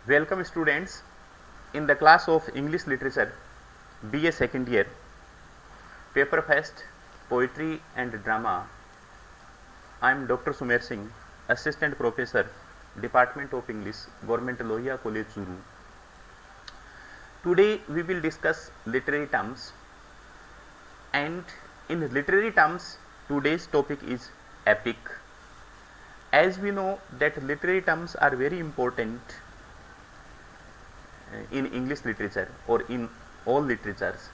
Welcome students in the class of English Literature BA second year paper fest poetry and drama. I am Dr. Sumer Singh, Assistant Professor, Department of English, Government Lohia College, Churu. Today we will discuss literary terms, and in literary terms today's topic is epic. As we know that literary terms are very important in English literature or in all literatures.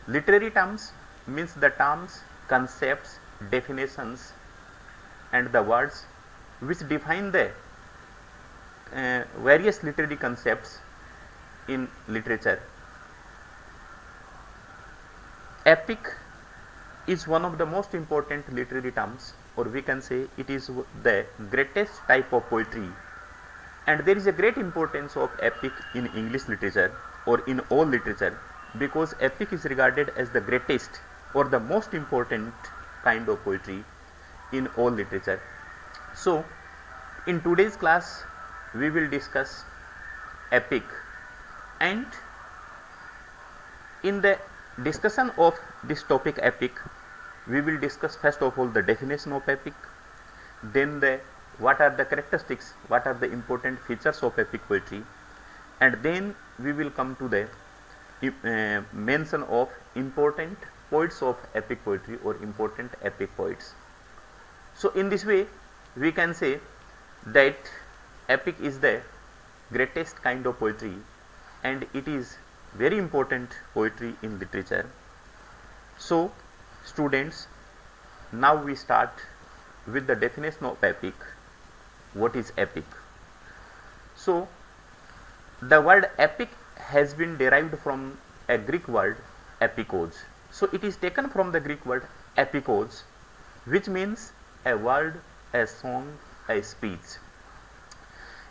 Literary terms means the terms, concepts, definitions and the words which define the various literary concepts in literature. Epic is one of the most important literary terms, or we can say it is the greatest type of poetry, and there is a great importance of epic in English literature or in all literature, because epic is regarded as the greatest or the most important kind of poetry in all literature. So in today's class we will discuss epic, and in the discussion of this topic epic we will discuss first of all the definition of epic, then the what are the characteristics, what are the important features of epic poetry, and then we will come to the mention of important poets of epic poetry or important epic poets. So in this way we can say that epic is the greatest kind of poetry and it is very important poetry in literature. So students, now we start with the definition of epic. What is epic? So the word epic has been derived from a Greek word epikos. So it is taken from the Greek word epikos, which means a word, a song, a speech.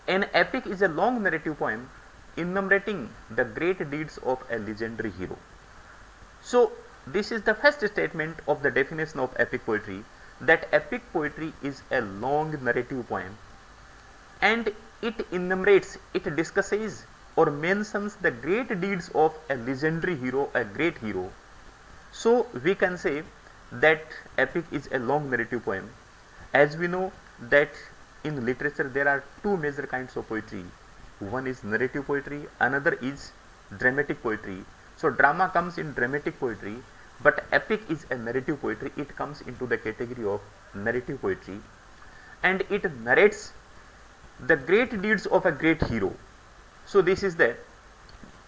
An epic is a long narrative poem enumerating the great deeds of a legendary hero. So this is the first statement of the definition of epic poetry, that epic poetry is a long narrative poem and it enumerates, it discusses or mentions the great deeds of a legendary hero, a great hero. So we can say that epic is a long narrative poem. As we know that in literature there are two major kinds of poetry. One is narrative poetry, another is dramatic poetry. So drama comes in dramatic poetry, but epic is a narrative poetry. It comes into the category of narrative poetry and it narrates the great deeds of a great hero. So this is the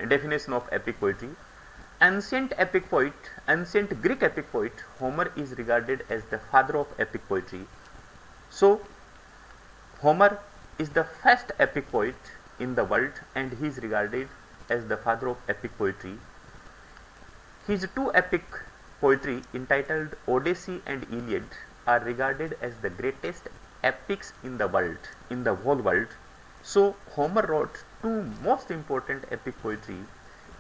definition of epic poetry. Ancient epic poet, ancient Greek epic poet Homer is regarded as the father of epic poetry. So Homer is the first epic poet in the world and he is regarded as the father of epic poetry. His two epic poetry entitled Odyssey and Iliad are regarded as the greatest epics in the world, in the whole world. So Homer wrote two most important epic poetry,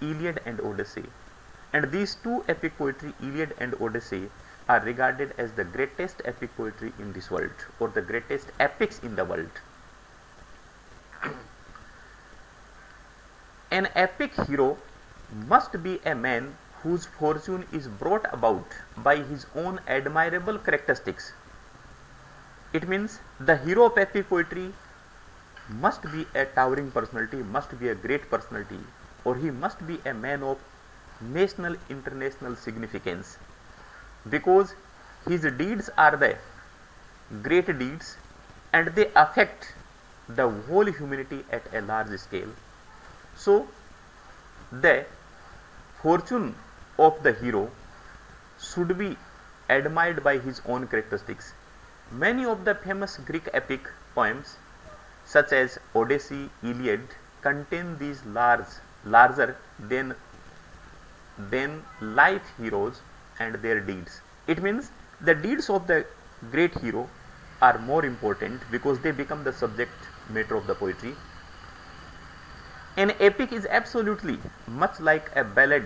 Iliad and Odyssey, and these two epic poetry, Iliad and Odyssey, are regarded as the greatest epic poetry in this world or the greatest epics in the world. An epic hero must be a man whose fortune is brought about by his own admirable characteristics. It means the hero of epic poetry must be a towering personality, must be a great personality, or he must be a man of national, international significance, because his deeds are the great deeds and they affect the whole humanity at a large scale. So the fortune of the hero should be admired by his own characteristics. Many of the famous Greek epic poems such as Odyssey, Iliad contain these larger than life heroes and their deeds. It means the deeds of the great hero are more important because they become the subject matter of the poetry. An epic is absolutely much like a ballad,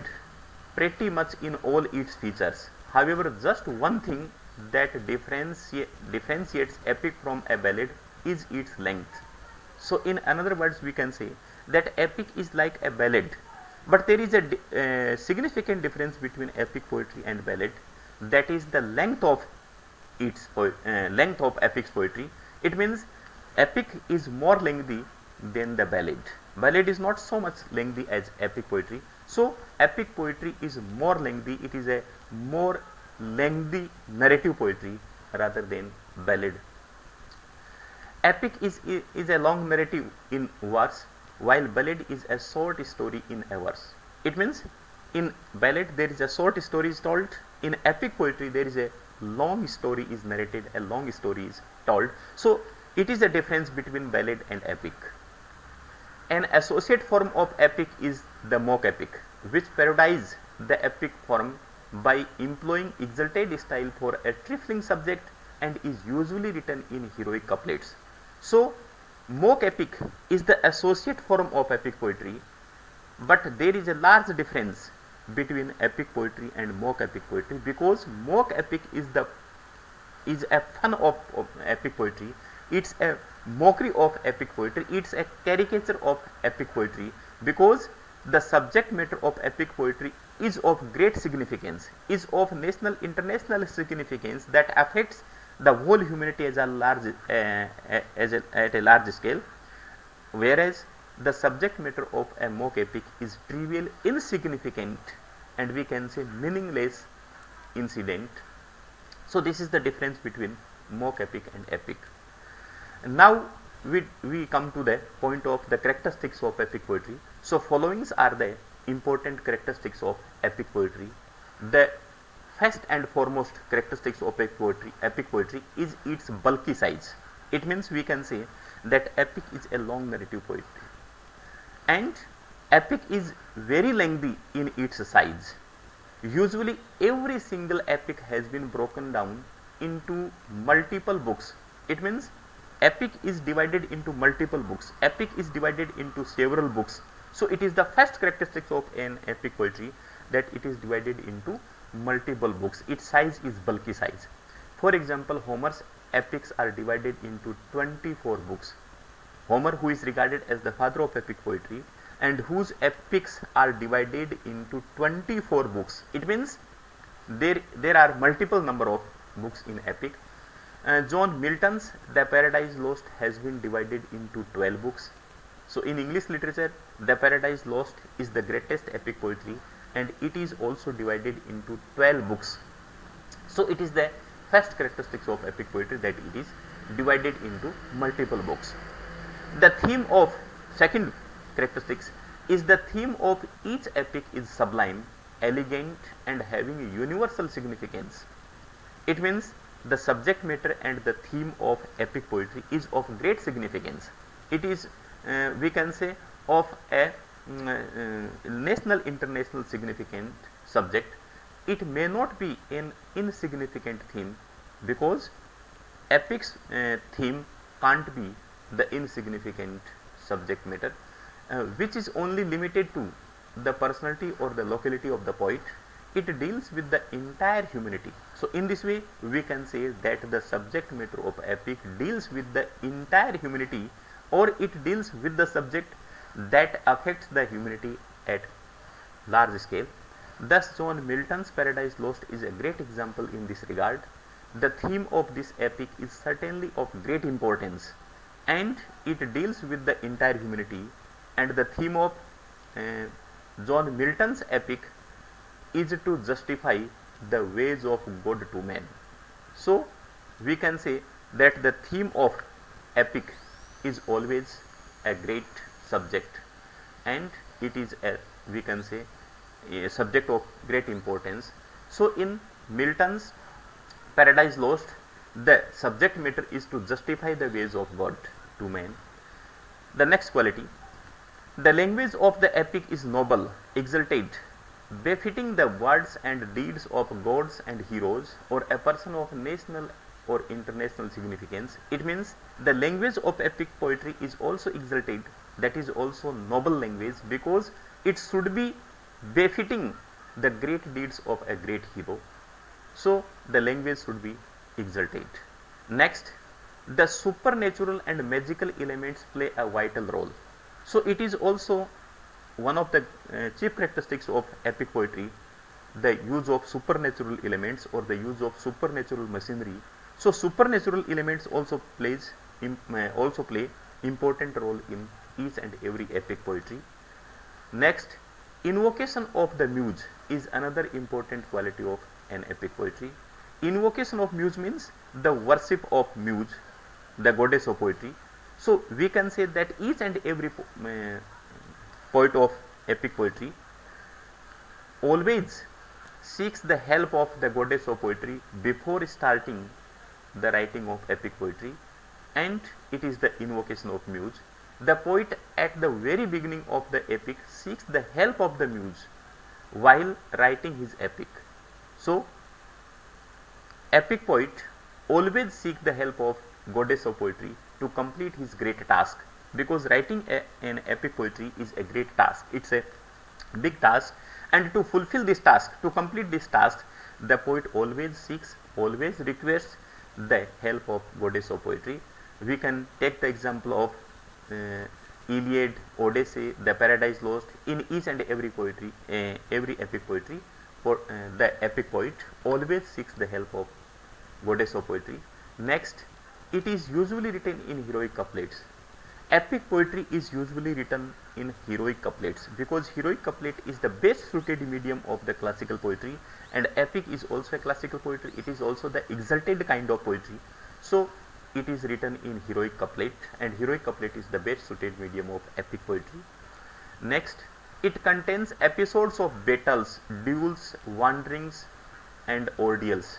pretty much in all its features. However, just one thing that differentiates epic from a ballad is its length. So in another words, we can say that epic is like a ballad, but there is a significant difference between epic poetry and ballad, that is the length of length of epic's poetry. It means epic is more lengthy than the ballad. Ballad is not so much lengthy as epic poetry. So epic poetry is more lengthy. It is a more lengthy narrative poetry rather than ballad. Epic is a long narrative in verse, while ballad is a short story in a verse. It means in ballad there is a short story is told. In epic poetry there is a long story is narrated, a long story is told. So it is a difference between ballad and epic. An associate form of epic is the mock epic, which parodies the epic form by employing exalted style for a trifling subject and is usually written in heroic couplets. So mock epic is the associate form of epic poetry, but there is a large difference between epic poetry and mock epic poetry, because mock epic is a fun of epic poetry. It's a mockery of epic poetry. It's a caricature of epic poetry, because the subject matter of epic poetry is of great significance, is of national, international significance that affects the whole humanity as a large at a large scale, whereas the subject matter of a mock epic is trivial, insignificant, and we can say meaningless incident. So this is the difference between mock epic and epic. Now we come to the point of the characteristics of epic poetry. So followings are the important characteristics of epic poetry. The first and foremost characteristics of epic poetry is its bulky size. It means we can say that epic is a long narrative poetry, and epic is very lengthy in its size. Usually every single epic has been broken down into multiple books. It means epic is divided into multiple books. Epic is divided into several books. So it is the first characteristic of an epic poetry that it is divided into multiple books. Its size is bulky size. For example, Homer's epics are divided into 24 books. Homer, who is regarded as the father of epic poetry, and whose epics are divided into 24 books. It means there are multiple number of books in epic. John Milton's The Paradise Lost has been divided into 12 books. So in English literature, The Paradise Lost is the greatest epic poetry, and it is also divided into 12 books. So it is the first characteristics of epic poetry that it is divided into multiple books. The theme of second characteristics is the theme of each epic is sublime, elegant, and having a universal significance. It means the subject matter and the theme of epic poetry is of great significance. It is we can say of a national, international significant subject. It may not be an insignificant theme, because epic's theme can't be the insignificant subject matter, which is only limited to the personality or the locality of the poet. It deals with the entire humanity. So in this way we can say that the subject matter of epic deals with the entire humanity, or it deals with the subject that affects the humanity at large scale. Thus John Milton's Paradise Lost is a great example in this regard. The theme of this epic is certainly of great importance, and it deals with the entire humanity, and the theme of John Milton's epic is to justify the ways of God to man. So we can say that the theme of epic is always a great subject, and it is a, we can say, a subject of great importance. So in Milton's Paradise Lost, the subject matter is to justify the ways of God to man. The next quality, the language of the epic is noble, exalted, befitting the words and deeds of gods and heroes, or a person of national or international significance. It means the language of epic poetry is also exalted, that is also noble language, because it should be befitting the great deeds of a great hero. So the language should be exalted. Next, the supernatural and magical elements play a vital role. So it is also one of the chief characteristics of epic poetry, the use of supernatural elements or the use of supernatural machinery. So supernatural elements also play important role in each and every epic poetry. Next, invocation of the muse is another important quality of an epic poetry. Invocation of muse means the worship of muse, the goddess of poetry. So we can say that each and every poet of epic poetry always seeks the help of the goddess of poetry before starting the writing of epic poetry, and it is the invocation of muse. The poet at the very beginning of the epic seeks the help of the muse while writing his epic. So epic poet always seek the help of goddess of poetry to complete his great task, because writing an epic poetry is a great task. It's a big task, and to fulfill this task, to complete this task, the poet always requests the help of goddess of poetry. We can take the example of Iliad, Odyssey, the Paradise Lost. In each and every poetry, every epic poetry, for the epic poet always seeks the help of goddess of poetry. Next, it is usually written in heroic couplets. Epic poetry is usually written in heroic couplets because heroic couplet is the best suited medium of the classical poetry, and epic is also a classical poetry. It is also the exalted kind of poetry. So it is written in heroic couplet, and heroic couplet is the best suited medium of epic poetry. Next, it contains episodes of battles, duels, wanderings and ordeals.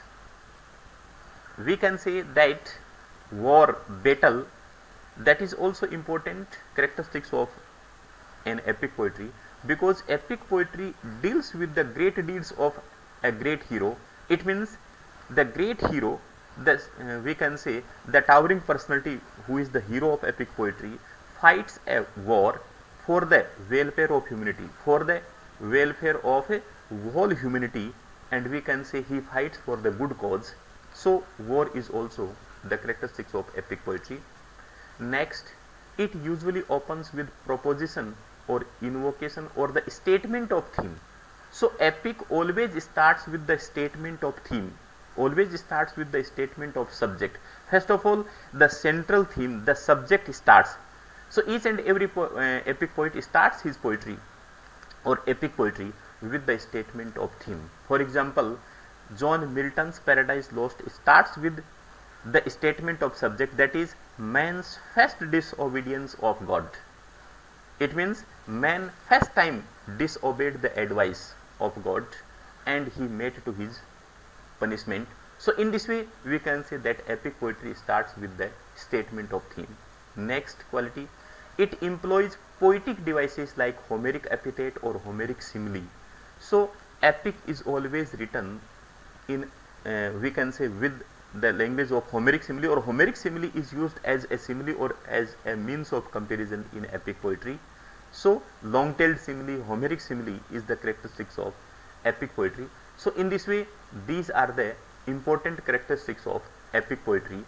We can say that war, battle, that is also important characteristics of an epic poetry, because epic poetry deals with the great deeds of a great hero. It means the great hero, we can say the towering personality who is the hero of epic poetry, fights a war for the welfare of humanity, for the welfare of a whole humanity, and we can say he fights for the good cause. So war is also the characteristics of epic poetry. Next, it usually opens with proposition or invocation or the statement of theme. So epic always starts with the statement of theme, always starts with the statement of subject. First of all, the central theme, the subject starts. So each and every epic poet starts his poetry or epic poetry with the statement of theme. For example, John Milton's Paradise Lost starts with the statement of subject, that is man's first disobedience of God. It means man first time disobeyed the advice of God and he met to his punishment. So in this way we can say that epic poetry starts with the statement of theme. Next quality, it employs poetic devices like Homeric epithet or Homeric simile. So epic is always written in we can say with the language of Homeric simile, or Homeric simile is used as a simile or as a means of comparison in epic poetry. So long-tailed simile, Homeric simile is the characteristics of epic poetry. So in this way these are the important characteristics of epic poetry.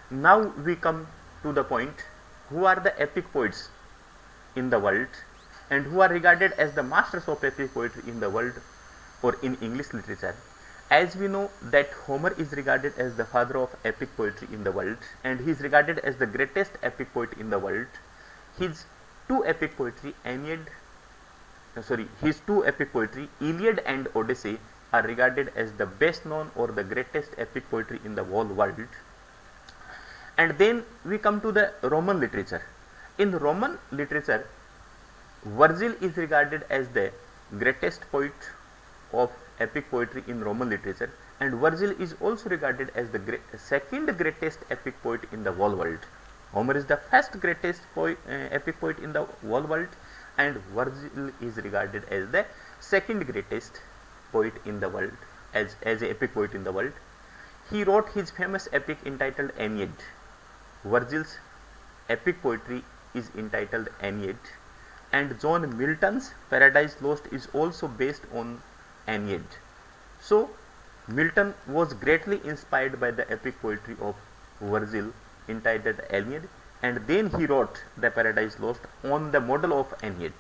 Now we come to the point, who are the epic poets in the world and who are regarded as the masters of epic poetry in the world or in English literature. As we know that Homer is regarded as the father of epic poetry in the world, and he is regarded as the greatest epic poet in the world. His two epic poetry, Iliad and Odyssey, are regarded as the best known or the greatest epic poetry in the whole world. And then we come to the Roman literature. In Roman literature, Virgil is regarded as the greatest poet of epic poetry in Roman literature, and Virgil is also regarded as the second greatest epic poet in the whole world. Homer is the first greatest epic poet in the whole world, and Virgil is regarded as the second greatest poet in the world, as an epic poet in the world. He wrote his famous epic entitled Aeneid. Virgil's epic poetry is entitled Aeneid, and John Milton's Paradise Lost is also based on Aeneid. So Milton was greatly inspired by the epic poetry of Virgil entitled Aeneid, and then he wrote the Paradise Lost on the model of Aeneid.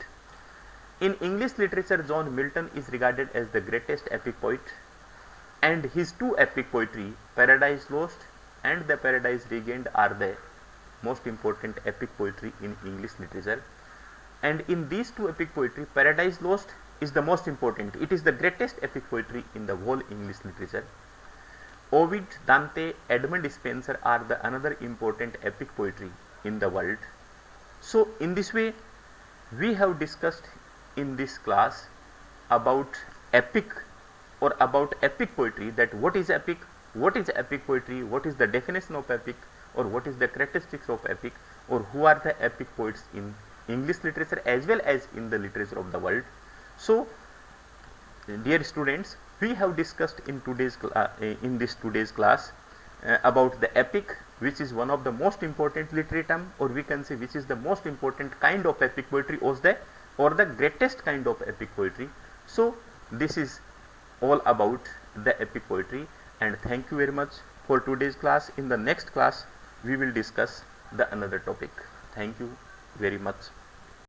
In English literature, John Milton is regarded as the greatest epic poet, and his two epic poetry, Paradise Lost and The Paradise Regained, are the most important epic poetry in English literature. And in these two epic poetry, Paradise Lost is the most important. It is the greatest epic poetry in the whole English literature. Ovid, Dante, Edmund Spenser are the another important epic poetry in the world. So in this way, we have discussed in this class about epic or about epic poetry, that what is epic poetry, what is the definition of epic, or what is the characteristics of epic, or who are the epic poets in English literature as well as in the literature of the world. So dear students, we have discussed in this today's class about the epic, which is one of the most important literary term, or we can say which is the most important kind of epic poetry, or the greatest kind of epic poetry. So this is all about the epic poetry, and thank you very much for today's class. In the next class we will discuss the another topic. Thank you very much.